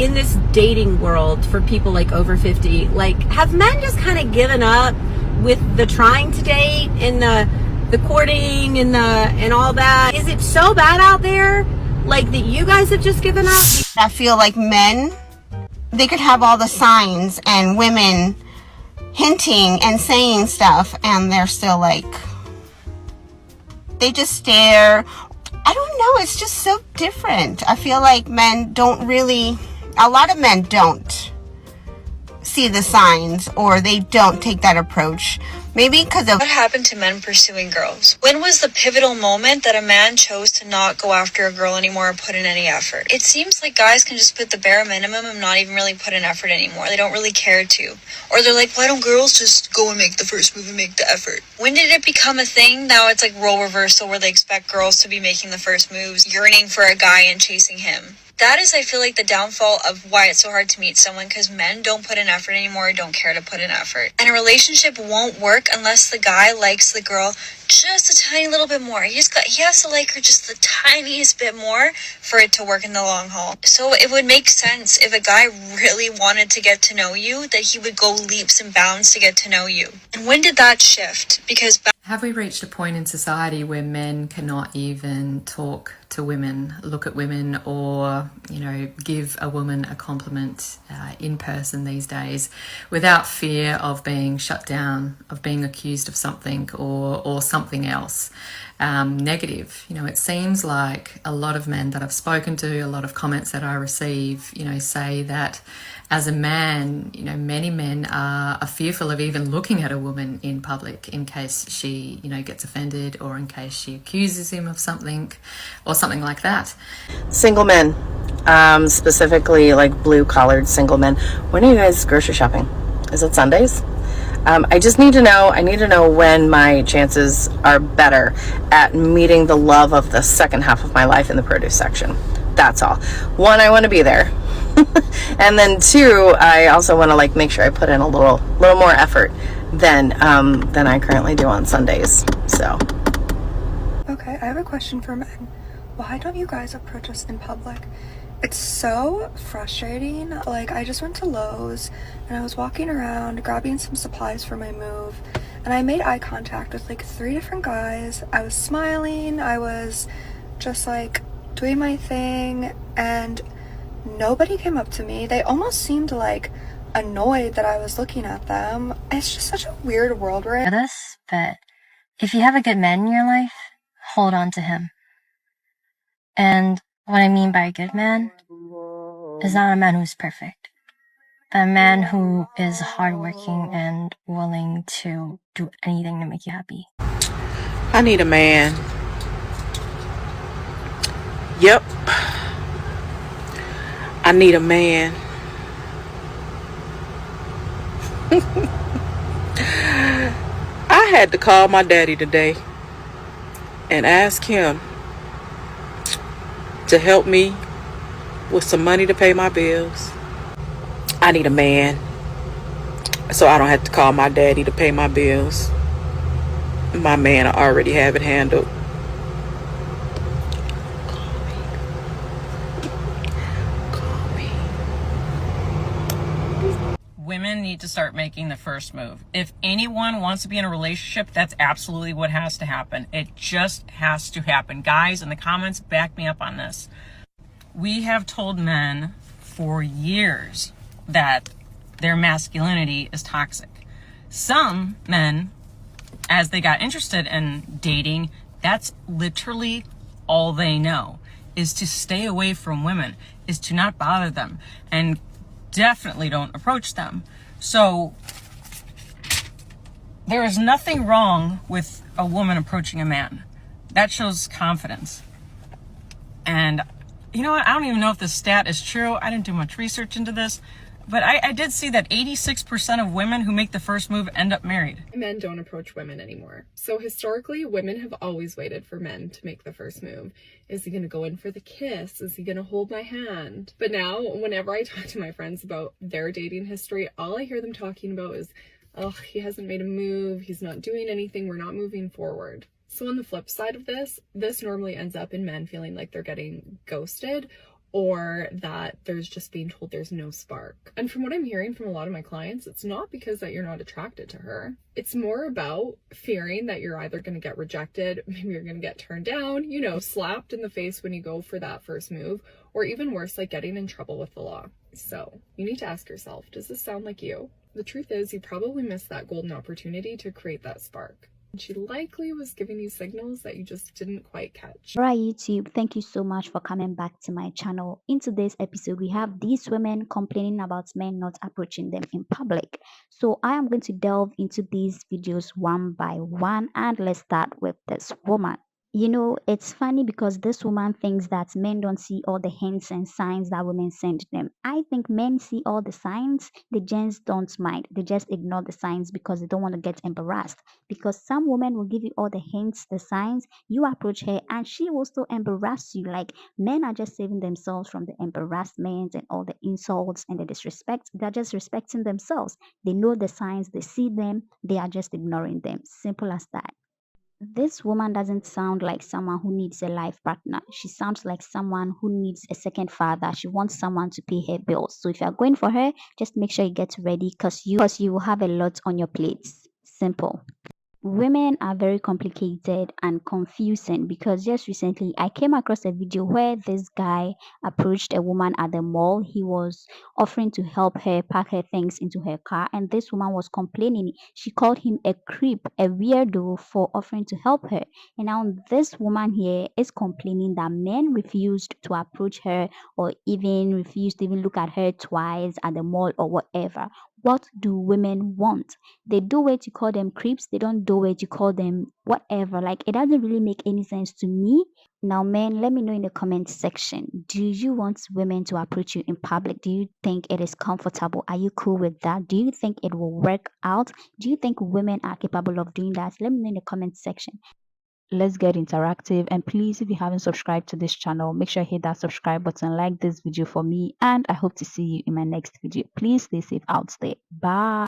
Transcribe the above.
in this dating world for people like over 50, like, have men just kind of given up with the trying to date and the courting and all that? Is it so bad out there, like, that you guys have just given up? I feel like men, they could have all the signs and women hinting and saying stuff, and they're still like, they just stare. I don't know, it's just so different. I feel like men don't really, a lot of men don't see the signs, or they don't take that approach. Maybe because of what happened to men pursuing girls. When was the pivotal moment that a man chose to not go after a girl anymore or put in any effort? It seems like guys can just put the bare minimum and not even really put in effort anymore. They don't really care to. Or they're like, why don't girls just go and make the first move and make the effort? When did it become a thing? Now it's like role reversal, where they expect girls to be making the first moves, yearning for a guy and chasing him. That is, I feel like, the downfall of why it's so hard to meet someone, because men don't put in effort anymore, or don't care to put in effort. And a relationship won't work unless the guy likes the girl just a tiny little bit more. He has to like her just the tiniest bit more for it to work in the long haul. So it would make sense if a guy really wanted to get to know you, that he would go leaps and bounds to get to know you. And when did that shift? Because have we reached a point in society where men cannot even talk to women, look at women, or, give a woman a compliment in person these days without fear of being shut down, of being accused of something or something else negative? It seems like a lot of men that I've spoken to, a lot of comments that I receive, say that as a man, many men are fearful of even looking at a woman in public in case she, gets offended, or in case she accuses him of something or something like that. Single men, specifically like blue-collared single men. When are you guys grocery shopping? Is it Sundays? I just need to know. I need to know when my chances are better at meeting the love of the second half of my life in the produce section. That's all. One, I want to be there. And then two, I also want to make sure I put in a little more effort than I currently do on Sundays. So. Okay, I have a question for men. Why don't you guys approach us in public? It's so frustrating. I just went to Lowe's and I was walking around grabbing some supplies for my move, and I made eye contact with 3 different guys. I was smiling, I was just doing my thing, and nobody came up to me. They almost seemed annoyed that I was looking at them. It's just such a weird world we're in. This, but if you have a good man in your life, hold on to him. And what I mean by a good man is not a man who's perfect, but a man who is hardworking and willing to do anything to make you happy. I need a man. Yep. I need a man. I had to call my daddy today and ask him to help me with some money to pay my bills. I need a man so I don't have to call my daddy to pay my bills. My man, I already have it handled. Women need to start making the first move. If anyone wants to be in a relationship, that's absolutely what has to happen. It just has to happen. Guys in the comments, back me up on this. We have told men for years that their masculinity is toxic. Some men, as they got interested in dating, that's literally all they know, is to stay away from women, is to not bother them, and definitely don't approach them. So there is nothing wrong with a woman approaching a man. That shows confidence. And you know what? I don't even know if this stat is true. I didn't do much research into this, but I did see that 86% of women who make the first move end up married. Men don't approach women anymore. So historically, women have always waited for men to make the first move. Is he going to go in for the kiss? Is he going to hold my hand? But now, whenever I talk to my friends about their dating history, all I hear them talking about is, oh, he hasn't made a move. He's not doing anything. We're not moving forward. So on the flip side of this normally ends up in men feeling like they're getting ghosted, or that there's just being told there's no spark. And from what I'm hearing from a lot of my clients, it's not because that you're not attracted to her. It's more about fearing that you're either going to get rejected, maybe you're going to get turned down, you know, slapped in the face when you go for that first move, or even worse, like getting in trouble with the law. So you need to ask yourself, does this sound like you? The truth is, you probably missed that golden opportunity to create that spark. She likely was giving you signals that you just didn't quite catch. Alright, YouTube, thank you so much for coming back to my channel. In today's episode, we have these women complaining about men not approaching them in public. So I am going to delve into these videos one by one, and let's start with this woman. You know, it's funny because this woman thinks that men don't see all the hints and signs that women send them. I think men see all the signs, they just don't mind. They just ignore the signs because they don't want to get embarrassed. Because some women will give you all the hints, the signs, you approach her and she will still embarrass you. Like, men are just saving themselves from the embarrassment and all the insults and the disrespect. They're just respecting themselves. They know the signs, they see them, they are just ignoring them. Simple as that. This woman doesn't sound like someone who needs a life partner. She sounds like someone who needs a second father. She wants someone to pay her bills. So if you're going for her, just make sure you get ready because you will have a lot on your plates. Simple. Women are very complicated and confusing because just recently I came across a video where this guy approached a woman at the mall. He was offering to help her pack her things into her car, and this woman was complaining. She called him a creep, a weirdo for offering to help her. And now this woman here is complaining that men refused to approach her or even refused to even look at her twice at the mall or whatever. What do women want? They do it, you call them creeps. They don't do it, you call them whatever. Like, it doesn't really make any sense to me. Now, men, let me know in the comment section. Do you want women to approach you in public? Do you think it is comfortable? Are you cool with that? Do you think it will work out? Do you think women are capable of doing that? Let me know in the comment section. Let's get interactive, and please, if you haven't subscribed to this channel, make sure you hit that subscribe button, like this video for me, and I hope to see you in my next video. Please stay safe out there. Bye.